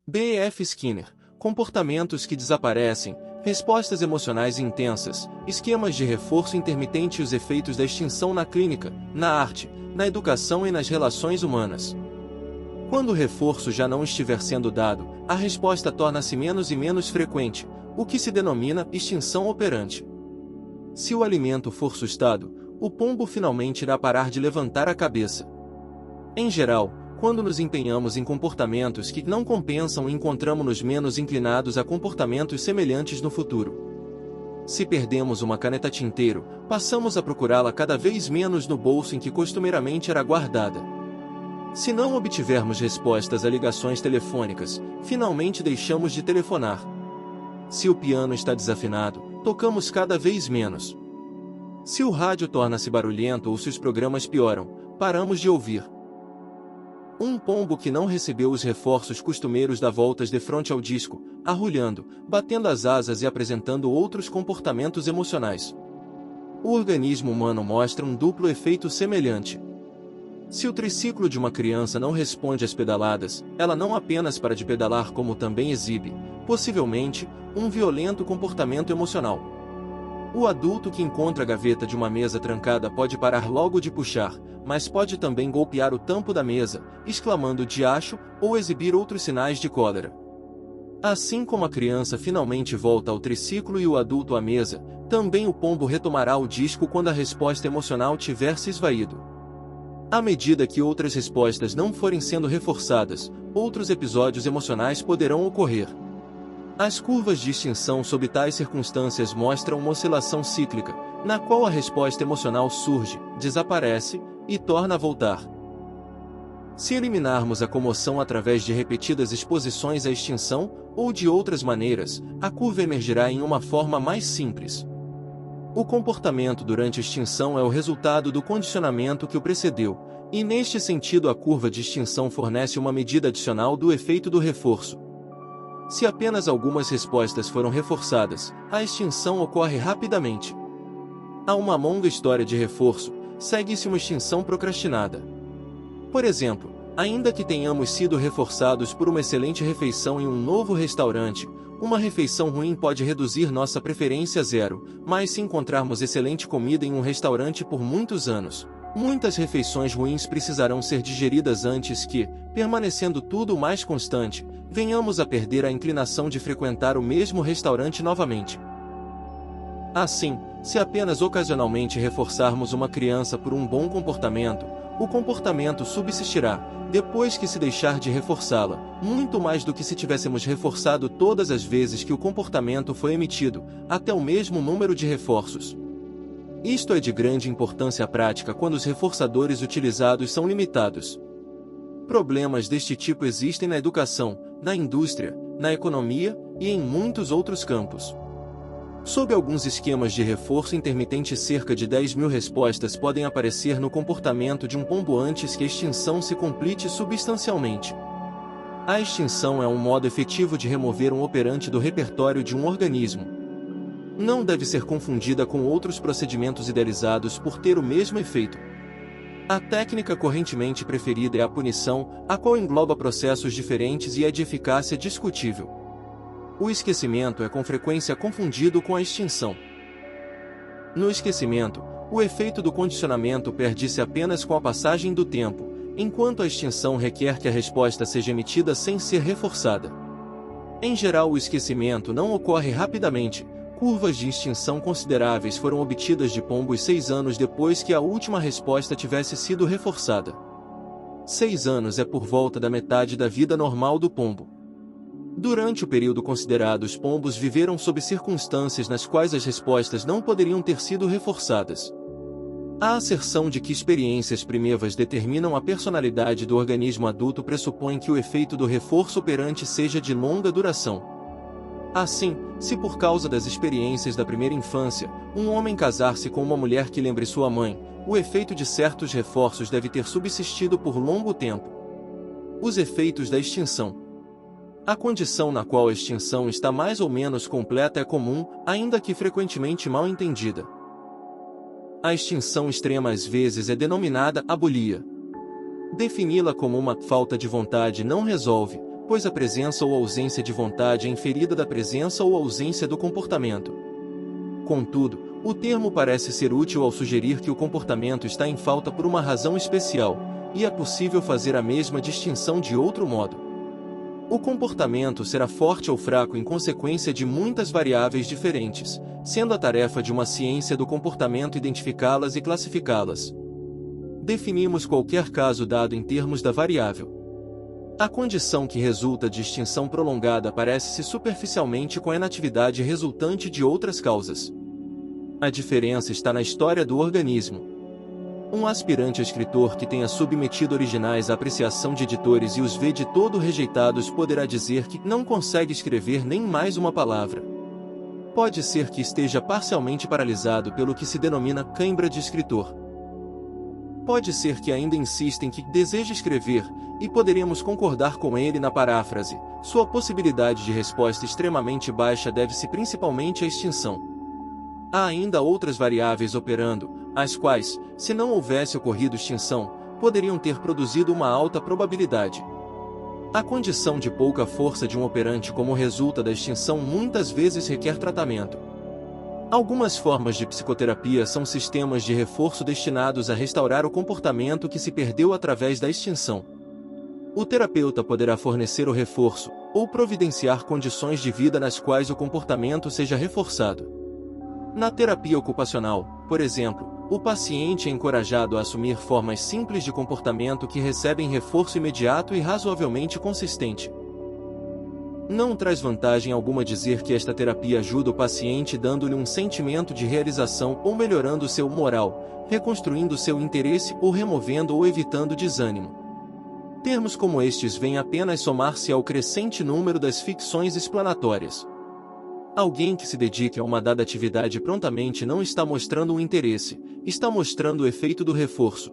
B.F. Skinner, comportamentos que desaparecem, respostas emocionais intensas, esquemas de reforço intermitente e os efeitos da extinção na clínica, na arte, na educação e nas relações humanas. Quando o reforço já não estiver sendo dado, a resposta torna-se menos e menos frequente, o que se denomina extinção operante. Se o alimento for sustado, o pombo finalmente irá parar de levantar a cabeça. Em geral, quando nos empenhamos em comportamentos que não compensam, encontramos-nos menos inclinados a comportamentos semelhantes no futuro. Se perdemos uma caneta tinteiro, passamos a procurá-la cada vez menos no bolso em que costumeiramente era guardada. Se não obtivermos respostas a ligações telefônicas, finalmente deixamos de telefonar. Se o piano está desafinado, tocamos cada vez menos. Se o rádio torna-se barulhento ou se os programas pioram, paramos de ouvir. Um pombo que não recebeu os reforços costumeiros dá voltas de frente ao disco, arrulhando, batendo as asas e apresentando outros comportamentos emocionais. O organismo humano mostra um duplo efeito semelhante. Se o triciclo de uma criança não responde às pedaladas, ela não apenas para de pedalar como também exibe, possivelmente, um violento comportamento emocional. O adulto que encontra a gaveta de uma mesa trancada pode parar logo de puxar, mas pode também golpear o tampo da mesa, exclamando diacho, ou exibir outros sinais de cólera. Assim como a criança finalmente volta ao triciclo e o adulto à mesa, também o pombo retomará o disco quando a resposta emocional tiver se esvaído. À medida que outras respostas não forem sendo reforçadas, outros episódios emocionais poderão ocorrer. As curvas de extinção sob tais circunstâncias mostram uma oscilação cíclica, na qual a resposta emocional surge, desaparece, e torna a voltar. Se eliminarmos a comoção através de repetidas exposições à extinção, ou de outras maneiras, a curva emergirá em uma forma mais simples. O comportamento durante a extinção é o resultado do condicionamento que o precedeu, e neste sentido a curva de extinção fornece uma medida adicional do efeito do reforço. Se apenas algumas respostas foram reforçadas, a extinção ocorre rapidamente. Há uma longa história de reforço, segue-se uma extinção procrastinada. Por exemplo, ainda que tenhamos sido reforçados por uma excelente refeição em um novo restaurante, uma refeição ruim pode reduzir nossa preferência a zero, mas se encontrarmos excelente comida em um restaurante por muitos anos, muitas refeições ruins precisarão ser digeridas antes que, permanecendo tudo o mais constante, venhamos a perder a inclinação de frequentar o mesmo restaurante novamente. Assim, se apenas ocasionalmente reforçarmos uma criança por um bom comportamento, o comportamento subsistirá, depois que se deixar de reforçá-la, muito mais do que se tivéssemos reforçado todas as vezes que o comportamento foi emitido, até o mesmo número de reforços. Isto é de grande importância prática quando os reforçadores utilizados são limitados. Problemas deste tipo existem na educação, na indústria, na economia e em muitos outros campos. Sob alguns esquemas de reforço intermitente, cerca de 10.000 respostas podem aparecer no comportamento de um pombo antes que a extinção se complete substancialmente. A extinção é um modo efetivo de remover um operante do repertório de um organismo. Não deve ser confundida com outros procedimentos idealizados por ter o mesmo efeito. A técnica correntemente preferida é a punição, a qual engloba processos diferentes e é de eficácia discutível. O esquecimento é com frequência confundido com a extinção. No esquecimento, o efeito do condicionamento perde-se apenas com a passagem do tempo, enquanto a extinção requer que a resposta seja emitida sem ser reforçada. Em geral, o esquecimento não ocorre rapidamente. Curvas de extinção consideráveis foram obtidas de pombos 6 anos depois que a última resposta tivesse sido reforçada. 6 anos é por volta da metade da vida normal do pombo. Durante o período considerado, os pombos viveram sob circunstâncias nas quais as respostas não poderiam ter sido reforçadas. A asserção de que experiências primevas determinam a personalidade do organismo adulto pressupõe que o efeito do reforço operante seja de longa duração. Assim, se por causa das experiências da primeira infância, um homem casar-se com uma mulher que lembre sua mãe, o efeito de certos reforços deve ter subsistido por longo tempo. Os efeitos da extinção. A condição na qual a extinção está mais ou menos completa é comum, ainda que frequentemente mal entendida. A extinção extrema às vezes é denominada abolia. Defini-la como uma falta de vontade não resolve, pois a presença ou ausência de vontade é inferida da presença ou ausência do comportamento. Contudo, o termo parece ser útil ao sugerir que o comportamento está em falta por uma razão especial, e é possível fazer a mesma distinção de outro modo. O comportamento será forte ou fraco em consequência de muitas variáveis diferentes, sendo a tarefa de uma ciência do comportamento identificá-las e classificá-las. Definimos qualquer caso dado em termos da variável. A condição que resulta de extinção prolongada parece-se superficialmente com a inatividade resultante de outras causas. A diferença está na história do organismo. Um aspirante a escritor que tenha submetido originais à apreciação de editores e os vê de todo rejeitados poderá dizer que não consegue escrever nem mais uma palavra. Pode ser que esteja parcialmente paralisado pelo que se denomina cãibra de escritor. Pode ser que ainda insista em que deseja escrever, e poderemos concordar com ele na paráfrase: sua possibilidade de resposta extremamente baixa deve-se principalmente à extinção. Há ainda outras variáveis operando, as quais, se não houvesse ocorrido extinção, poderiam ter produzido uma alta probabilidade. A condição de pouca força de um operante como resulta da extinção muitas vezes requer tratamento. Algumas formas de psicoterapia são sistemas de reforço destinados a restaurar o comportamento que se perdeu através da extinção. O terapeuta poderá fornecer o reforço, ou providenciar condições de vida nas quais o comportamento seja reforçado. Na terapia ocupacional, por exemplo, o paciente é encorajado a assumir formas simples de comportamento que recebem reforço imediato e razoavelmente consistente. Não traz vantagem alguma dizer que esta terapia ajuda o paciente dando-lhe um sentimento de realização ou melhorando seu moral, reconstruindo seu interesse ou removendo ou evitando desânimo. Termos como estes vêm apenas somar-se ao crescente número das ficções explanatórias. Alguém que se dedique a uma dada atividade prontamente não está mostrando um interesse, está mostrando o efeito do reforço.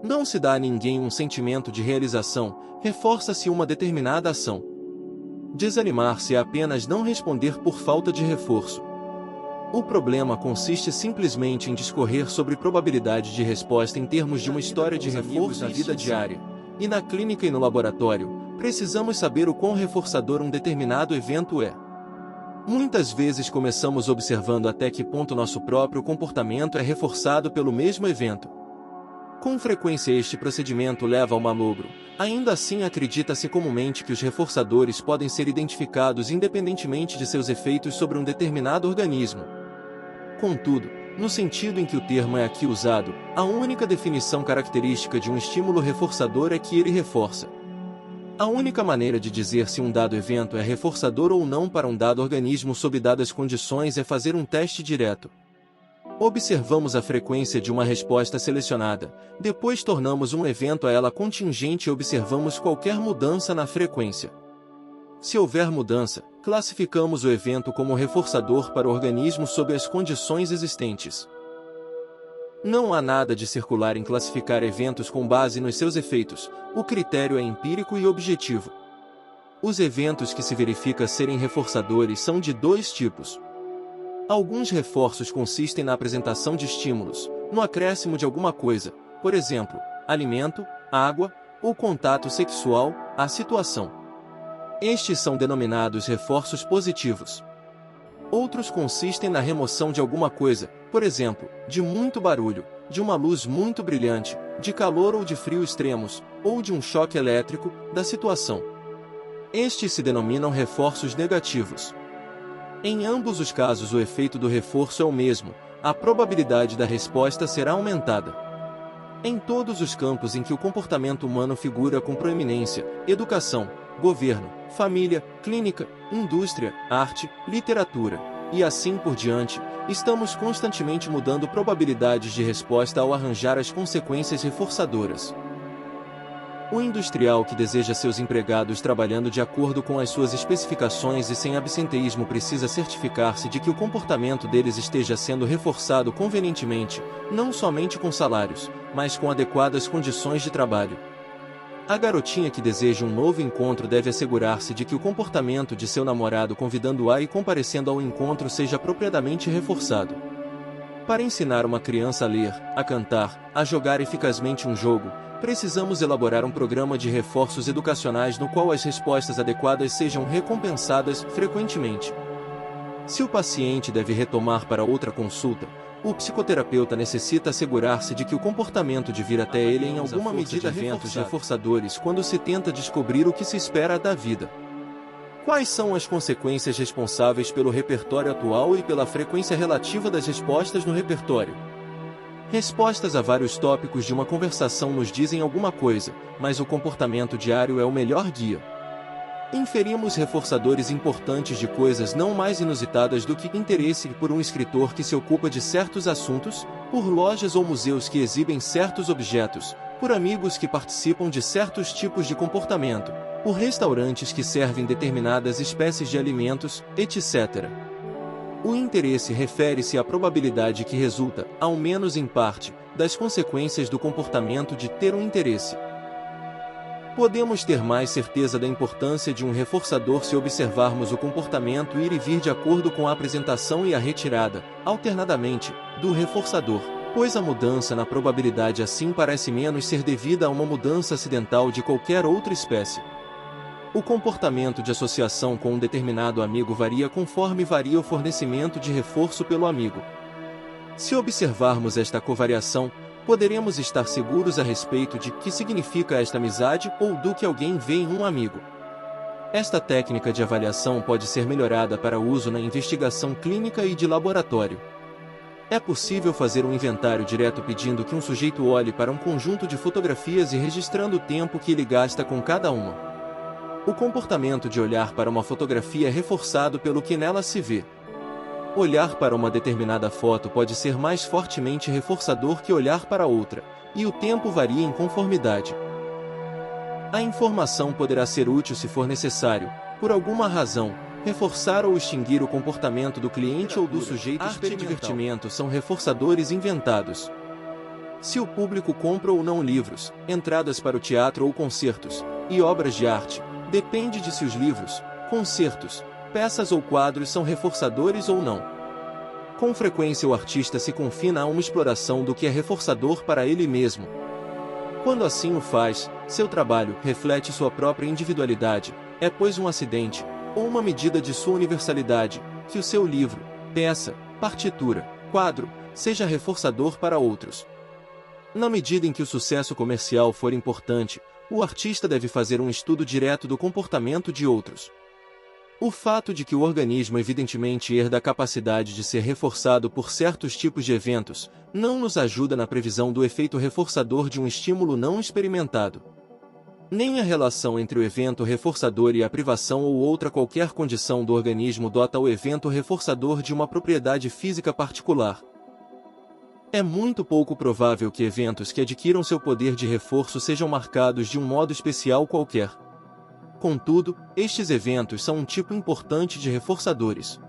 Não se dá a ninguém um sentimento de realização, reforça-se uma determinada ação. Desanimar-se é apenas não responder por falta de reforço. O problema consiste simplesmente em discorrer sobre probabilidade de resposta em termos de uma história de reforço na vida diária. E na clínica e no laboratório, precisamos saber o quão reforçador um determinado evento é. Muitas vezes começamos observando até que ponto nosso próprio comportamento é reforçado pelo mesmo evento. Com frequência este procedimento leva ao malogro, ainda assim acredita-se comumente que os reforçadores podem ser identificados independentemente de seus efeitos sobre um determinado organismo. Contudo, no sentido em que o termo é aqui usado, a única definição característica de um estímulo reforçador é que ele reforça. A única maneira de dizer se um dado evento é reforçador ou não para um dado organismo sob dadas condições é fazer um teste direto. Observamos a frequência de uma resposta selecionada, depois tornamos um evento a ela contingente e observamos qualquer mudança na frequência. Se houver mudança, classificamos o evento como reforçador para o organismo sob as condições existentes. Não há nada de circular em classificar eventos com base nos seus efeitos, o critério é empírico e objetivo. Os eventos que se verifica serem reforçadores são de dois tipos. Alguns reforços consistem na apresentação de estímulos, no acréscimo de alguma coisa, por exemplo, alimento, água, ou contato sexual, à situação. Estes são denominados reforços positivos. Outros consistem na remoção de alguma coisa, por exemplo, de muito barulho, de uma luz muito brilhante, de calor ou de frio extremos, ou de um choque elétrico, da situação. Estes se denominam reforços negativos. Em ambos os casos o efeito do reforço é o mesmo, a probabilidade da resposta será aumentada. Em todos os campos em que o comportamento humano figura com proeminência, educação, governo, família, clínica, indústria, arte, literatura, e assim por diante, estamos constantemente mudando probabilidades de resposta ao arranjar as consequências reforçadoras. O industrial que deseja seus empregados trabalhando de acordo com as suas especificações e sem absenteísmo precisa certificar-se de que o comportamento deles esteja sendo reforçado convenientemente, não somente com salários, mas com adequadas condições de trabalho. A garotinha que deseja um novo encontro deve assegurar-se de que o comportamento de seu namorado convidando-a e comparecendo ao encontro seja apropriadamente reforçado. Para ensinar uma criança a ler, a cantar, a jogar eficazmente um jogo, Precisamos elaborar um programa de reforços educacionais no qual as respostas adequadas sejam recompensadas frequentemente. Se o paciente deve retomar para outra consulta, o psicoterapeuta necessita assegurar-se de que o comportamento de vir até ele em alguma medida eventos reforçadores quando se tenta descobrir o que se espera da vida. Quais são as consequências responsáveis pelo repertório atual e pela frequência relativa das respostas no repertório? Respostas a vários tópicos de uma conversação nos dizem alguma coisa, mas o comportamento diário é o melhor guia. Inferimos reforçadores importantes de coisas não mais inusitadas do que interesse por um escritor que se ocupa de certos assuntos, por lojas ou museus que exibem certos objetos, por amigos que participam de certos tipos de comportamento, por restaurantes que servem determinadas espécies de alimentos, etc. O interesse refere-se à probabilidade que resulta, ao menos em parte, das consequências do comportamento de ter um interesse. Podemos ter mais certeza da importância de um reforçador se observarmos o comportamento ir e vir de acordo com a apresentação e a retirada, alternadamente, do reforçador, pois a mudança na probabilidade assim parece menos ser devida a uma mudança acidental de qualquer outra espécie. O comportamento de associação com um determinado amigo varia conforme varia o fornecimento de reforço pelo amigo. Se observarmos esta covariação, poderemos estar seguros a respeito de que significa esta amizade ou do que alguém vê em um amigo. Esta técnica de avaliação pode ser melhorada para uso na investigação clínica e de laboratório. É possível fazer um inventário direto pedindo que um sujeito olhe para um conjunto de fotografias e registrando o tempo que ele gasta com cada uma. O comportamento de olhar para uma fotografia é reforçado pelo que nela se vê. Olhar para uma determinada foto pode ser mais fortemente reforçador que olhar para outra, e o tempo varia em conformidade. A informação poderá ser útil se for necessário, por alguma razão, reforçar ou extinguir o comportamento do cliente ou do sujeito. Arte e divertimento são reforçadores inventados. Se o público compra ou não livros, entradas para o teatro ou concertos, e obras de arte, depende de se os livros, concertos, peças ou quadros são reforçadores ou não. Com frequência o artista se confina a uma exploração do que é reforçador para ele mesmo. Quando assim o faz, seu trabalho reflete sua própria individualidade, é pois um acidente, ou uma medida de sua universalidade, que o seu livro, peça, partitura, quadro, seja reforçador para outros. Na medida em que o sucesso comercial for importante, o artista deve fazer um estudo direto do comportamento de outros. O fato de que o organismo evidentemente herda a capacidade de ser reforçado por certos tipos de eventos, não nos ajuda na previsão do efeito reforçador de um estímulo não experimentado. Nem a relação entre o evento reforçador e a privação ou outra qualquer condição do organismo dota o evento reforçador de uma propriedade física particular. É muito pouco provável que eventos que adquiram seu poder de reforço sejam marcados de um modo especial qualquer. Contudo, estes eventos são um tipo importante de reforçadores.